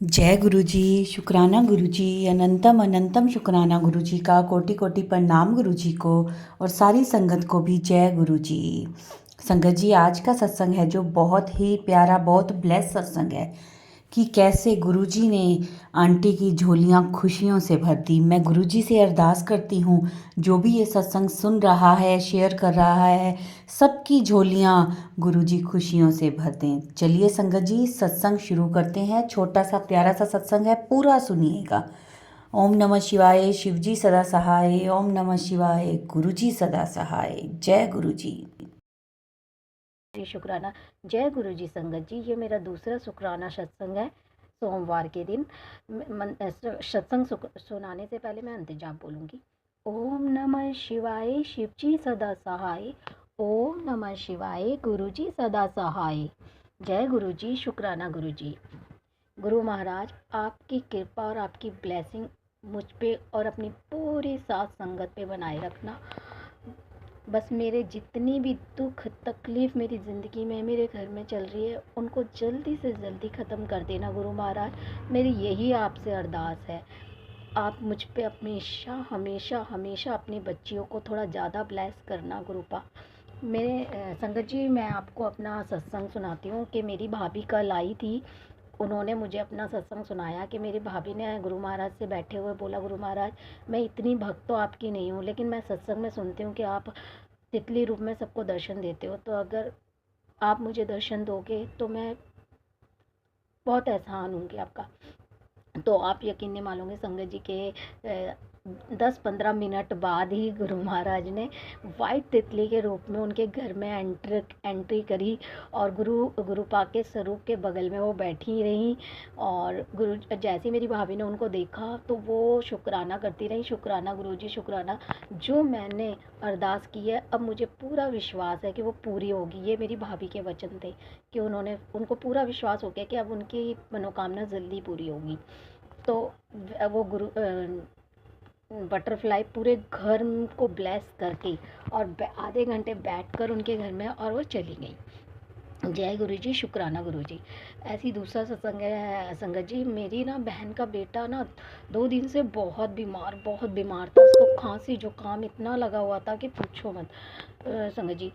जय गुरु जी। शुक्राना गुरु जी। अनंतम अनंतम शुक्राना गुरु जी का। कोटि कोटि प्रणाम गुरु जी को और सारी संगत को भी जय गुरु जी। संगत जी, आज का सत्संग है जो बहुत ही प्यारा, बहुत ब्लेस सत्संग है कि कैसे गुरुजी ने आंटी की झोलियां खुशियों से भर दी। मैं गुरुजी से अरदास करती हूँ, जो भी ये सत्संग सुन रहा है, शेयर कर रहा है, सबकी झोलियां गुरुजी खुशियों से भर दें। चलिए संगत जी, सत्संग शुरू करते हैं। छोटा सा प्यारा सा सत्संग है, पूरा सुनिएगा। ओम नमः शिवाय। शिवजी सदा सहाय। ओम नमः शिवाय। गुरुजी सदा सहाय। जय गुरुजी। जी शुक्राना। जय गुरु जी। संगत जी, ये मेरा दूसरा शुक्राना सत्संग है सोमवार के दिन। सत्संग सुनाने से पहले मैं अंतजाप बोलूँगी। ओम नमः शिवाय। शिव जी सदा सहाय। ओम नमः शिवाय। गुरु जी सदा सहाय। जय गुरु जी। शुक्राना गुरु जी। गुरु महाराज, आपकी कृपा और आपकी ब्लेसिंग मुझ पे और अपनी पूरी साथ संगत पे बनाए रखना। बस मेरे जितनी भी दुख तकलीफ़ मेरी ज़िंदगी में मेरे घर में चल रही है, उनको जल्दी से जल्दी ख़त्म कर देना गुरु महाराज। मेरी यही आपसे अरदास है। आप मुझ पे हमेशा हमेशा हमेशा अपनी बच्चियों को थोड़ा ज़्यादा ब्लेस करना गुरुपा। मेरे संगत जी, मैं आपको अपना सत्संग सुनाती हूँ कि मेरी भाभी कल आई थी। उन्होंने मुझे अपना सत्संग सुनाया कि मेरी भाभी ने गुरु महाराज से बैठे हुए बोला, गुरु महाराज, मैं इतनी भक्त तो आपकी नहीं हूँ, लेकिन मैं सत्संग में सुनती हूँ कि आप तितली रूप में सबको दर्शन देते हो, तो अगर आप मुझे दर्शन दोगे तो मैं बहुत एहसान हूँगी आपका। तो आप यकीन नहीं मानोगे संगत जी के 10-15 मिनट बाद ही गुरु महाराज ने वाइट तितली के रूप में उनके घर में एंट्री करी और गुरुपा के स्वरूप के बगल में वो बैठी रहीं। और गुरु जैसे ही मेरी भाभी ने उनको देखा तो वो शुक्राना करती रही, शुक्राना गुरु जी शुक्राना। जो मैंने अरदास की है, अब मुझे पूरा विश्वास है कि वो पूरी होगी। ये मेरी भाभी के वचन थे कि उनको पूरा विश्वास हो गया कि अब उनकी मनोकामना जल्दी पूरी होगी। तो वो बटरफ्लाई पूरे घर को ब्लेस करके और आधे घंटे बैठकर उनके घर में और वो चली गई। जय गुरु जी। शुक्राना गुरु जी। ऐसी दूसरा सत्संग है संगत जी। मेरी ना बहन का बेटा ना 2 दिन से बहुत बीमार था। उसको खांसी जुकाम इतना लगा हुआ था कि पूछो मत संगत जी।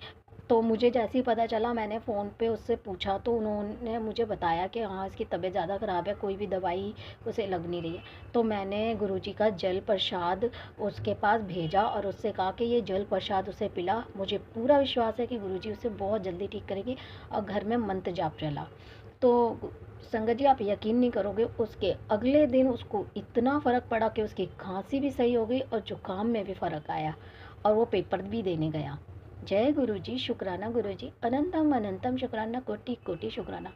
तो मुझे जैसे ही पता चला, मैंने फ़ोन पे उससे पूछा तो उन्होंने मुझे बताया कि हाँ, इसकी तबीयत ज़्यादा ख़राब है, कोई भी दवाई उसे लग नहीं रही है। तो मैंने गुरुजी का जल प्रसाद उसके पास भेजा और उससे कहा कि ये जल प्रसाद उसे पिला। मुझे पूरा विश्वास है कि गुरुजी उसे बहुत जल्दी ठीक करेंगे। और घर में मंत्र जाप चला। तो संगत जी, आप यकीन नहीं करोगे, उसके अगले दिन उसको इतना फ़र्क पड़ा कि उसकी खांसी भी सही हो गई और जुकाम में भी फ़र्क आया और वो पेपर भी देने गया। जय गुरु जी। शुक्राना गुरु जी। अनंतम अनंतम शुक्राना। कोटि कोटि शुक्राना।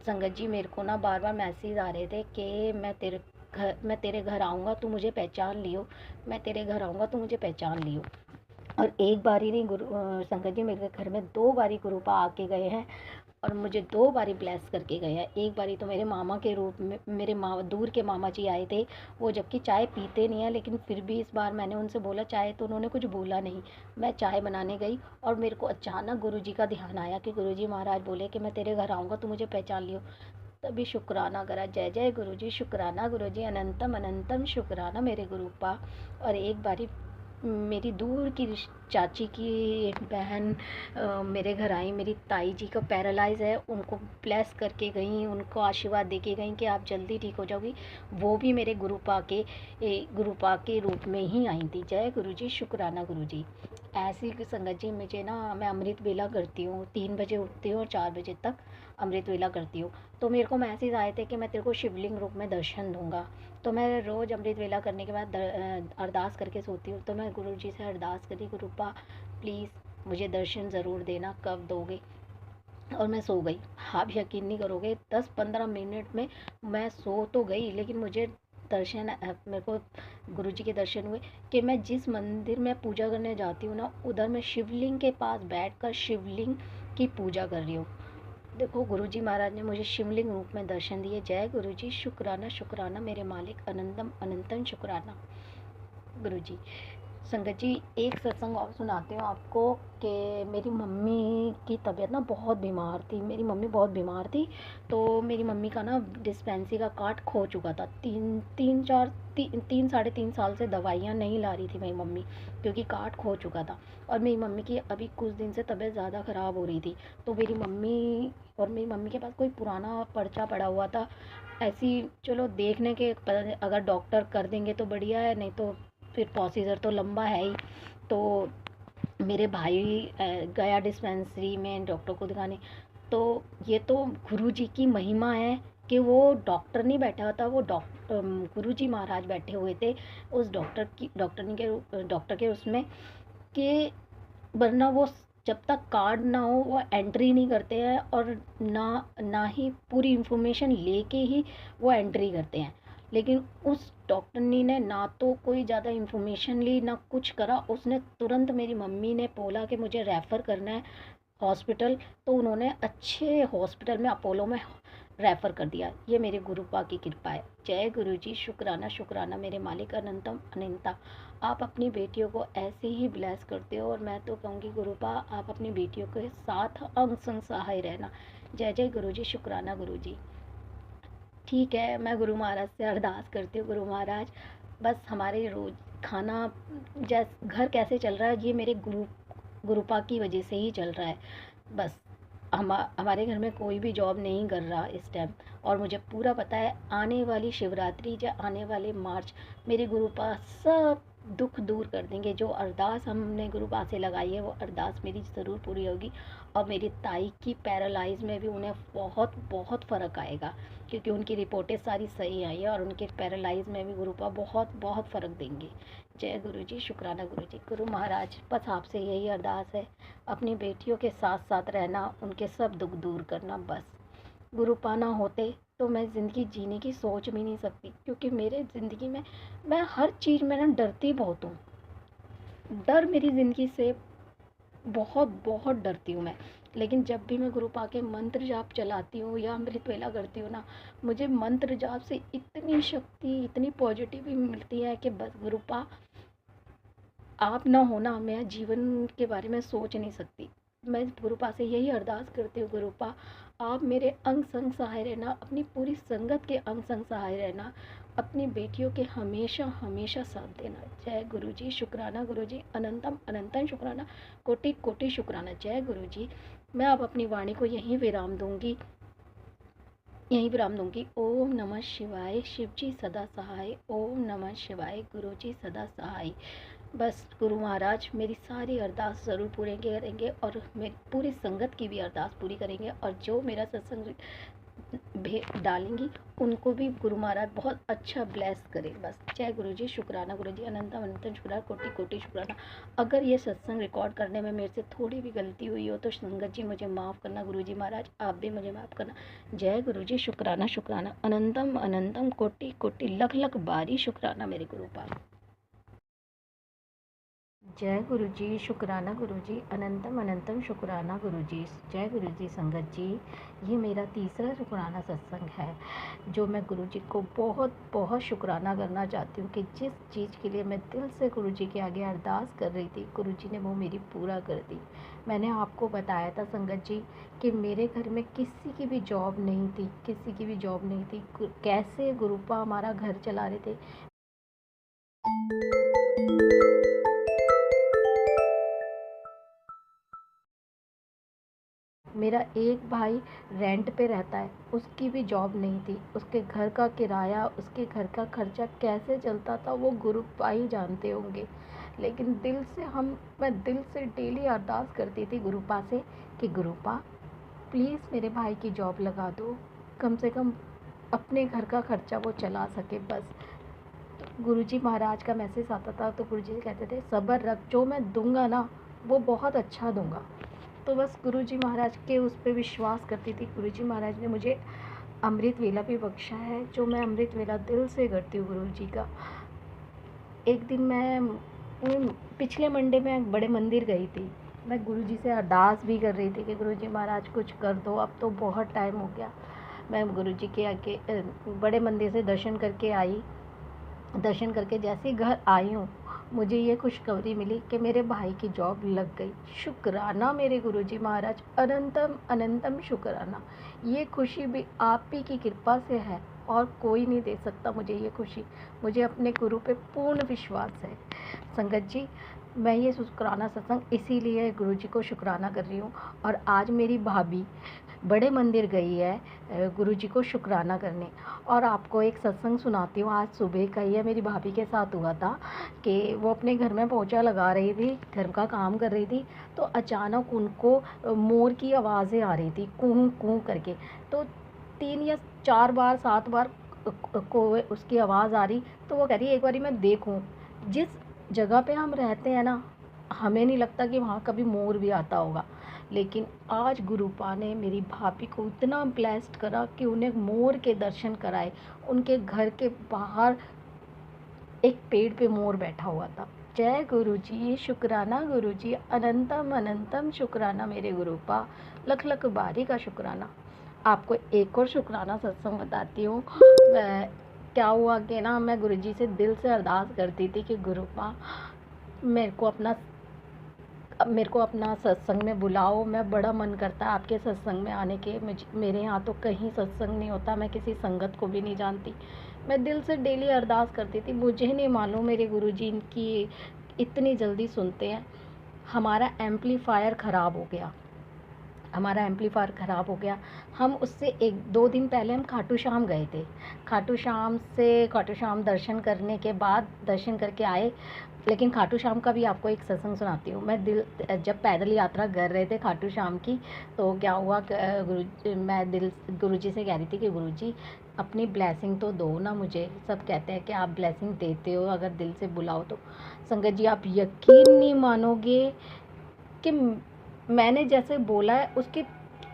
संगत जी, मेरे को ना बार बार मैसेज आ रहे थे कि मैं तेरे घर आऊँगा, तू मुझे पहचान लियो। मैं तेरे घर आऊँगा, तू मुझे पहचान लियो। और एक बार ही नहीं संगत जी, मेरे घर में 2 बारी गुरुपा आके गए हैं और मुझे 2 बारी ब्लेस करके गए हैं। एक बारी तो मेरे मामा के रूप में, मेरे दूर के मामा जी आए थे। वो जबकि चाय पीते नहीं हैं, लेकिन फिर भी इस बार मैंने उनसे बोला चाय, तो उन्होंने कुछ बोला नहीं। मैं चाय बनाने गई और मेरे को अचानक गुरुजी का ध्यान आया कि गुरुजी महाराज बोले कि मैं तेरे घर आऊँगा, तू मुझे पहचान लियो। तभी शुक्राना करा। जय जय गुरु जी। शुक्राना गुरु जी। अनंतम अनंतम शुक्राना मेरे गुरुपा। और एक बारी मेरी दूर की चाची की बहन मेरे घर आई। मेरी ताई जी का पैरालाइज है, उनको ब्लेस करके गई, उनको आशीर्वाद दे के गई कि आप जल्दी ठीक हो जाओगी। वो भी मेरे गुरुपा के रूप में ही आई थी। जय गुरु जी। शुक्राना गुरु जी। ऐसी संगत जी, मुझे ना, मैं अमृत वेला करती हूँ, 3 बजे उठती हूँ और 4 बजे तक अमृत वेला करती हूँ। तो मेरे को मैसेज आए थे कि मैं तेरे को शिवलिंग रूप में दर्शन दूंगा। तो मैं रोज़ अमृत वेला करने के बाद अरदास करके सोती हूँ। तो मैं गुरु जी से अरदास करी, गुरुपा प्लीज़ मुझे दर्शन ज़रूर देना, कब दोगे। और मैं सो गई। आप यकीन नहीं करोगे, 10-15 मिनट में मैं सो तो गई, लेकिन मुझे मेरे को गुरु जी के दर्शन हुए कि मैं जिस मंदिर में पूजा करने जाती हूँ ना, उधर मैं शिवलिंग के पास बैठकर शिवलिंग की पूजा कर रही हूँ। देखो, गुरुजी महाराज ने मुझे शिवलिंग रूप में दर्शन दिए। जय गुरुजी। शुक्राना शुक्राना मेरे मालिक। अनंतम अनंतम शुक्राना गुरुजी। संगत जी, एक सत्संग और सुनाती हूँ आपको कि मेरी मम्मी की तबीयत ना बहुत बीमार थी। मेरी मम्मी बहुत बीमार थी, तो मेरी मम्मी का ना डिस्पेंसरी का कार्ड खो चुका था। 3 साढ़े 3 साल से दवाइयाँ नहीं ला रही थी मेरी मम्मी, क्योंकि कार्ड खो चुका था। और मेरी मम्मी की अभी कुछ दिन से तबीयत ज़्यादा ख़राब हो रही थी। तो मेरी मम्मी के पास कोई पुराना पर्चा पड़ा हुआ था। ऐसी चलो देखने के पता नहीं, अगर डॉक्टर कर देंगे तो बढ़िया है, नहीं तो फिर प्रोसीजर तो लंबा है ही। तो मेरे भाई गया डिस्पेंसरी में डॉक्टर को दिखाने। तो ये तो गुरु जी की महिमा है कि वो डॉक्टर नहीं बैठा था, वो गुरु जी महाराज बैठे हुए थे उस डॉक्टर के उसमें, कि वरना वो जब तक कार्ड ना हो वो एंट्री नहीं करते हैं, और ना ना ही पूरी इंफॉर्मेशन लेके ही वो एंट्री करते हैं। लेकिन उस डॉक्टरनी ने ना तो कोई ज़्यादा इंफॉर्मेशन ली ना कुछ करा, उसने तुरंत मेरी मम्मी ने बोला कि मुझे रेफ़र करना है हॉस्पिटल, तो उन्होंने अच्छे हॉस्पिटल में अपोलो में रेफ़र कर दिया। ये मेरे गुरुपा की कृपा है। जय गुरु जी, शुक्राना शुक्राना मेरे मालिक अनंतम अनंता। आप अपनी बेटियों को ऐसे ही ब्लेस करते हो, और मैं तो कहूँगी गुरुपा आप अपनी बेटियों के साथ अंग संग सहाय रहना। जय जय गुरु जी, शुक्राना गुरु जी। ठीक है, मैं गुरु महाराज से अरदास करती हूँ, गुरु महाराज बस हमारे रोज़ खाना घर कैसे चल रहा है, ये मेरे गुरुपा की वजह से ही चल रहा है। बस हमारे घर में कोई भी जॉब नहीं कर रहा इस टाइम, और मुझे पूरा पता है आने वाली शिवरात्रि या आने वाले मार्च मेरे गुरुपा सब दुख दूर कर देंगे। जो अरदास हमने गुरुपा से लगाई है वो अरदास मेरी ज़रूर पूरी होगी। और मेरी ताई की पैरालाइज में भी उन्हें बहुत बहुत फ़र्क आएगा, क्योंकि उनकी रिपोर्टें सारी सही आई है, और उनके पैरालाइज में भी गुरुपा बहुत बहुत फ़र्क देंगे। जय गुरु जी, शुक्राना गुरु जी। गुरु महाराज बस आपसे यही अरदास है, अपनी बेटियों के साथ साथ रहना, उनके सब दुख दूर करना। बस गुरुपा ना होते तो मैं ज़िंदगी जीने की सोच भी नहीं सकती, क्योंकि मेरे ज़िंदगी में मैं हर चीज़ में ना डरती बहुत हूँ। डर मेरी ज़िंदगी से बहुत बहुत डरती हूँ मैं। लेकिन जब भी मैं गुरुपा के मंत्र जाप चलाती हूँ या अमृत वेला करती हूँ ना, मुझे मंत्र जाप से इतनी शक्ति, इतनी पॉजिटिव मिलती है कि बस गुरुपा आप ना होना मैं जीवन के बारे में सोच नहीं सकती। मैं गुरुपा से यही अरदास करती हूँ, गुरुपा आप मेरे अंग संग सहाय रहना, अपनी पूरी संगत के अंग संग सहाय रहना, अपनी बेटियों के हमेशा हमेशा साथ देना। जय गुरु जी, शुक्राना गुरु जी, अनंतम अनंतम शुक्राना, कोटि कोटि शुक्राना। जय गुरु जी। मैं अब अपनी वाणी को यहीं विराम दूंगी। ओम नमः शिवाय, शिव जी सदा सहाय। ओम नमः शिवाय, गुरु जी सदा सहाय। बस गुरु महाराज मेरी सारी अरदास ज़रूर पूरी करेंगे, और मेरी पूरी संगत की भी अरदास पूरी करेंगे, और जो मेरा सत्संग डालेंगी उनको भी गुरु महाराज बहुत अच्छा ब्लेस करें। बस जय गुरु जी, शुक्राना गुरु जी, अनंतम अनंतम शुक्राना, कोटि कोटि शुक्राना। अगर ये सत्संग रिकॉर्ड करने में मेरे से थोड़ी भी गलती हुई हो तो संगत जी मुझे माफ़ करना, गुरु जी महाराज आप भी मुझे माफ़ करना। जय गुरु जी, शुक्राना शुक्राना, अनंतम अनंतम कोटि कोटि लख लख बारी शुक्राना मेरे गुरु पाक। जय गुरु जी, शुक्राना गुरु जी, अनंतम अनंतम शुक्राना गुरु जी। जय गुरु जी। संगत जी, ये मेरा तीसरा शुक्राना सत्संग है, जो मैं गुरु जी को बहुत बहुत शुक्राना करना चाहती हूँ कि जिस चीज़ के लिए मैं दिल से गुरु जी के आगे अरदास कर रही थी, गुरु जी ने वो मेरी पूरा कर दी। मैंने आपको बताया था संगत जी कि मेरे घर में किसी की भी जॉब नहीं थी, किसी की भी जॉब नहीं थी। कैसे गुरुपा हमारा घर चला रहे थे। मेरा एक भाई रेंट पे रहता है, उसकी भी जॉब नहीं थी, उसके घर का किराया, उसके घर का खर्चा कैसे चलता था वो गुरुपा ही जानते होंगे। लेकिन मैं दिल से डेली अरदास करती थी गुरुपा से कि गुरुपा प्लीज़ मेरे भाई की जॉब लगा दो, कम से कम अपने घर का खर्चा वो चला सके। बस तो गुरुजी महाराज का मैसेज आता था तो गुरुजी कहते थे सब्र रख, जो मैं दूंगा ना वो बहुत अच्छा दूंगा। तो बस गुरुजी महाराज के उस पर विश्वास करती थी। गुरुजी महाराज ने मुझे अमृत वेला भी बख्शा है, जो मैं अमृत वेला दिल से करती हूँ गुरुजी का। एक दिन मैं पिछले मंडे में बड़े मंदिर गई थी, मैं गुरुजी से अरदास भी कर रही थी कि गुरुजी महाराज कुछ कर दो, अब तो बहुत टाइम हो गया। मैं गुरुजी के आगे बड़े मंदिर से दर्शन करके जैसे ही घर आई हूँ, मुझे ये खुशखबरी मिली कि मेरे भाई की जॉब लग गई। शुक्राना मेरे गुरुजी महाराज, अनंतम अनंतम शुक्राना। ये खुशी भी आप ही की कृपा से है और कोई नहीं दे सकता मुझे ये खुशी। मुझे अपने गुरु पे पूर्ण विश्वास है। संगत जी, मैं ये शुक्राना सत्संग इसीलिए गुरुजी को शुक्राना कर रही हूँ। और आज मेरी भाभी बड़े मंदिर गई है गुरुजी को शुक्राना करने। और आपको एक सत्संग सुनाती हूँ, आज सुबह का ही है, मेरी भाभी के साथ हुआ था कि वो अपने घर में पोंछा लगा रही थी, घर का काम कर रही थी, तो अचानक उनको मोर की आवाज़ें आ रही थी, कूं कूं करके। तो 3 या 4 बार 7 बार को उसकी आवाज़ आ रही। तो वो कह रही एक बारी मैं देखूं। जिस जगह पे हम रहते हैं ना, हमें नहीं लगता कि वहाँ कभी मोर भी आता होगा, लेकिन आज गुरुपा ने मेरी भाभी को इतना ब्लेस्ड करा कि उन्हें मोर के दर्शन कराए। उनके घर के बाहर एक पेड़ पे मोर बैठा हुआ था। जय गुरुजी, शुक्राना गुरुजी, अनंतम अनंतम शुक्राना मेरे गुरुपा, लख लख बारी का शुक्राना। आपको एक और शुक्राना सत्संग बताती हूँ। क्या हुआ कि ना, मैं गुरुजी से दिल से अरदास करती थी कि गुरुपा मेरे को अपना सत्संग में बुलाओ। मैं बड़ा मन करता है आपके सत्संग में आने के। मेरे यहाँ तो कहीं सत्संग नहीं होता, मैं किसी संगत को भी नहीं जानती। मैं दिल से डेली अरदास करती थी। मुझे नहीं मालूम मेरे गुरुजी इनकी इतनी जल्दी सुनते हैं। हमारा एम्पलीफायर ख़राब हो गया। हम उससे 1-2 दिन पहले हम खाटू श्याम गए थे। खाटू श्याम दर्शन करने के बाद दर्शन करके आए। लेकिन खाटू श्याम का भी आपको एक सत्संग सुनाती हूँ। जब पैदल यात्रा कर रहे थे खाटू श्याम की, तो क्या हुआ, मैं गुरुजी से कह रही थी कि गुरुजी अपनी ब्लेसिंग तो दो ना मुझे। सब कहते हैं कि आप ब्लेसिंग देते हो अगर दिल से बुलाओ तो। संगत जी, आप यकीन नहीं मानोगे कि मैंने जैसे बोला है उसके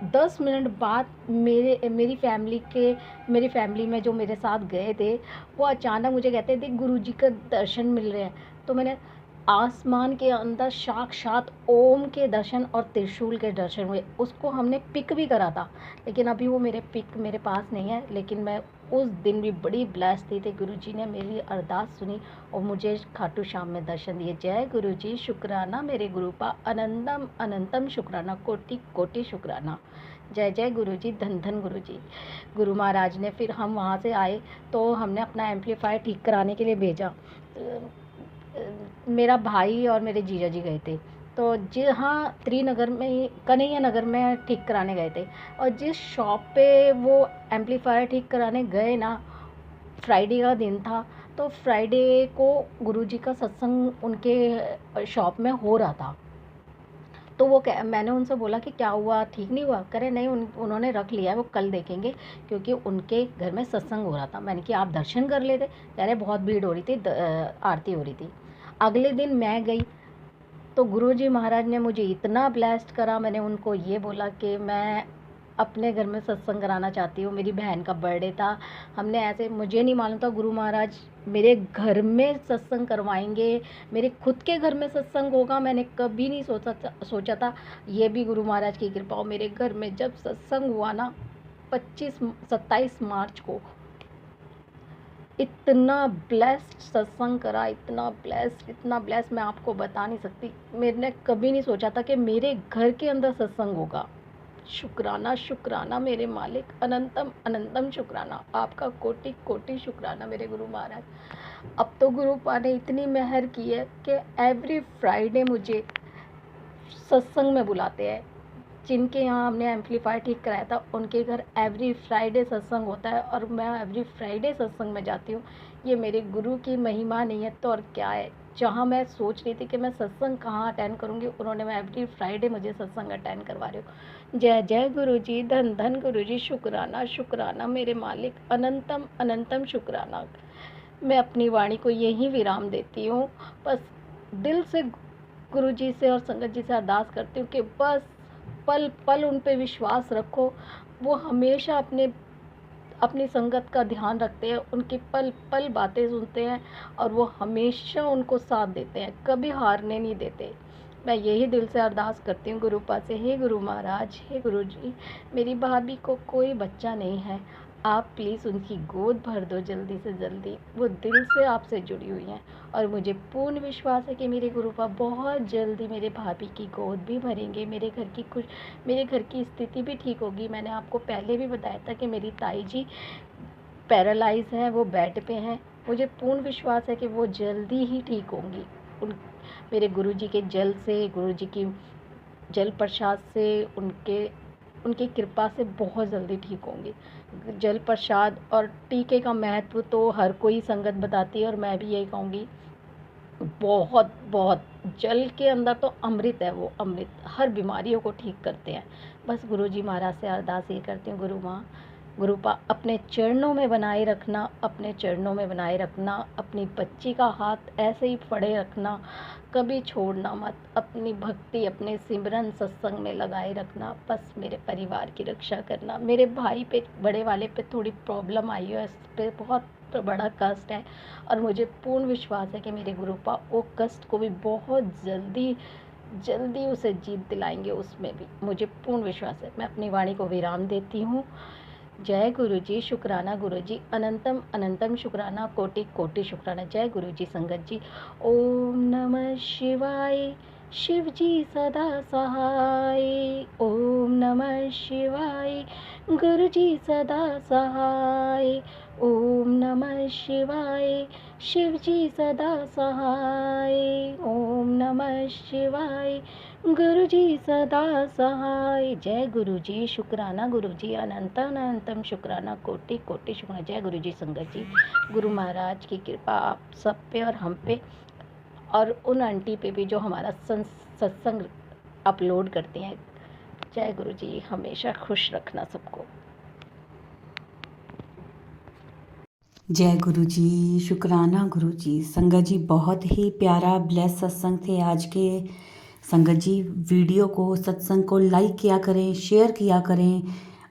10 मिनट बाद मेरी फैमिली में जो मेरे साथ गए थे, वो अचानक मुझे कहते थे गुरुजी का दर्शन मिल रहे हैं। तो मैंने आसमान के अंदर साक्षात ओम के दर्शन और त्रिशूल के दर्शन हुए। उसको हमने पिक भी करा था, लेकिन अभी वो मेरे पास नहीं है। लेकिन मैं उस दिन भी बड़ी ब्लेस्ड थी। गुरुजी ने मेरी अरदास सुनी और मुझे खाटू श्याम में दर्शन दिए। जय गुरुजी, शुक्राना मेरे गुरुपा, अनंतम अनंतम शुक्राना, कोटि कोटि शुक्राना। जय जय गुरुजी, धन धन गुरुजी। गुरु महाराज ने फिर हम वहाँ से आए तो हमने अपना एम्पलीफायर ठीक कराने के लिए भेजा। मेरा भाई और मेरे जीजा जी गए थे। तो जहाँ त्रिनगर में, कन्हैया नगर में ठीक कराने गए थे। और जिस शॉप पे वो एम्पलीफायर ठीक कराने गए ना, फ्राइडे का दिन था। तो फ्राइडे को गुरुजी का सत्संग उनके शॉप में हो रहा था। तो मैंने उनसे बोला कि क्या हुआ, ठीक नहीं हुआ? कह रहे नहीं, उन्होंने रख लिया है, वो कल देखेंगे, क्योंकि उनके घर में सत्संग हो रहा था। मैंने कि आप दर्शन कर लेते। कह रहे बहुत भीड़ हो रही थी, आरती हो रही थी। अगले दिन मैं गई तो गुरुजी महाराज ने मुझे इतना ब्लेस्ड करा। मैंने उनको ये बोला कि मैं अपने घर में सत्संग कराना चाहती हूँ। मेरी बहन का बर्थडे था, हमने ऐसे, मुझे नहीं मालूम था गुरु महाराज मेरे घर में सत्संग करवाएंगे, मेरे खुद के घर में सत्संग होगा। मैंने कभी नहीं सोचा था। ये भी गुरु महाराज की कृपा हो। मेरे घर में जब सत्संग हुआ ना 27 मार्च को, इतना ब्लेस्ड सत्संग करा, इतना ब्लेस्ड मैं आपको बता नहीं सकती। मैंने कभी नहीं सोचा था कि मेरे घर के अंदर सत्संग होगा। शुक्राना शुक्राना मेरे मालिक, अनंतम अनंतम शुक्राना, आपका कोटि कोटि शुक्राना मेरे गुरु महाराज। अब तो गुरुपा ने इतनी मेहर की है कि एवरी फ्राइडे मुझे सत्संग में बुलाते हैं। जिनके यहाँ हमने एम्पलीफायर ठीक कराया था, उनके घर एवरी फ्राइडे सत्संग होता है और मैं एवरी फ्राइडे सत्संग में जाती हूँ। ये मेरे गुरु की महिमा नहीं है तो और क्या है। जहाँ मैं सोच रही थी कि मैं सत्संग कहाँ अटेंड करूँगी, उन्होंने मैं एवरी फ्राइडे मुझे सत्संग अटेंड करवा रहे हो। जय जय गुरुजी, धन धन गुरुजी, शुक्राना शुक्राना मेरे मालिक, अनंतम अनंतम शुक्राना। मैं अपनी वाणी को यहीं विराम देती हूँ। बस दिल से गुरुजी से और संगत जी से अरदास करती हूँ कि बस पल पल उन पे विश्वास रखो। वो हमेशा अपनी संगत का ध्यान रखते हैं, उनकी पल पल बातें सुनते हैं और वो हमेशा उनको साथ देते हैं, कभी हारने नहीं देते। मैं यही दिल से अरदास करती हूँ गुरुपा से, हे गुरु महाराज, हे गुरु जी, मेरी भाभी को कोई बच्चा नहीं है, आप प्लीज़ उनकी गोद भर दो जल्दी से जल्दी। वो दिल से आपसे जुड़ी हुई हैं और मुझे पूर्ण विश्वास है कि मेरे गुरुपा बहुत जल्दी मेरे भाभी की गोद भी भरेंगे। मेरे घर की स्थिति भी ठीक होगी। मैंने आपको पहले भी बताया था कि मेरी ताई जी पैरालाइज़ हैं, वो बेड पे हैं। मुझे पूर्ण विश्वास है कि वो जल्दी ही ठीक होंगी। उन मेरे गुरुजी के जल से, गुरुजी की जल प्रसाद से, उनकी कृपा से बहुत जल्दी ठीक होंगी। जल प्रसाद और टीके का महत्व तो हर कोई संगत बताती है और मैं भी यही कहूँगी, बहुत बहुत जल के अंदर तो अमृत है। वो अमृत हर बीमारियों को ठीक करते हैं। बस गुरुजी महाराज से अरदास ये करती हूँ, गुरु माँ गुरुपा अपने चरणों में बनाए रखना, अपने चरणों में बनाए रखना। अपनी बच्ची का हाथ ऐसे ही पड़े रखना, कभी छोड़ना मत। अपनी भक्ति, अपने सिमरन सत्संग में लगाए रखना। बस मेरे परिवार की रक्षा करना। मेरे भाई पे, बड़े वाले पे थोड़ी प्रॉब्लम आई है, इस पे बहुत बड़ा कष्ट है और मुझे पूर्ण विश्वास है कि मेरे गुरुपा वो कष्ट को भी बहुत जल्दी जल्दी उसे जीत दिलाएंगे। उसमें भी मुझे पूर्ण विश्वास है। मैं अपनी वाणी को विराम देती हूँ। जय गुरुजी, शुक्राना गुरुजी, अनंतम अनंतम शुक्राना, कोटि कोटि शुक्राना। जय गुरुजी संगत जी। ओम नमः शिवाय। शिव जी सदा सहाय। ओम नमः शिवाय। गुरु जी सदा सहाय। ओम नमः शिवाय। शिव जी सदा सहाय। ओम नमः शिवाय। गुरु जी सदा सहाय। जय गुरु जी, शुक्राना गुरु जी, अनंत अनंतम शुक्राना, कोटि कोटि शुक्राना। जय गुरु जी संगत जी। गुरु महाराज की कृपा आप सब पे और हम पे और उन आंटी पे भी जो हमारा सत्संग अपलोड करती हैं। जय गुरु जी, हमेशा खुश रखना सबको। जय गुरु जी, शुक्राना गुरु जी। संगत जी, बहुत ही प्यारा ब्लेस सत्संग थे आज के। संगत जी, वीडियो को, सत्संग को लाइक किया करें, शेयर किया करें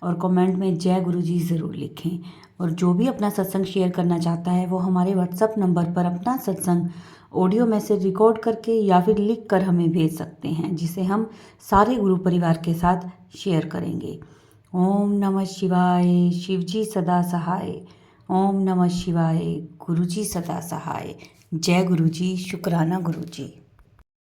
और कमेंट में जय गुरु जी ज़रूर लिखें। और जो भी अपना सत्संग शेयर करना चाहता है वो हमारे व्हाट्सएप नंबर पर अपना सत्संग ऑडियो मैसेज रिकॉर्ड करके या फिर लिख कर हमें भेज सकते हैं, जिसे हम सारे गुरु परिवार के साथ शेयर करेंगे। ओम नमः शिवाय। शिव जी सदा सहाय। ओम नमः शिवाय। गुरु जी सदा सहाय। जय गुरु जी, शुक्राना गुरु जी।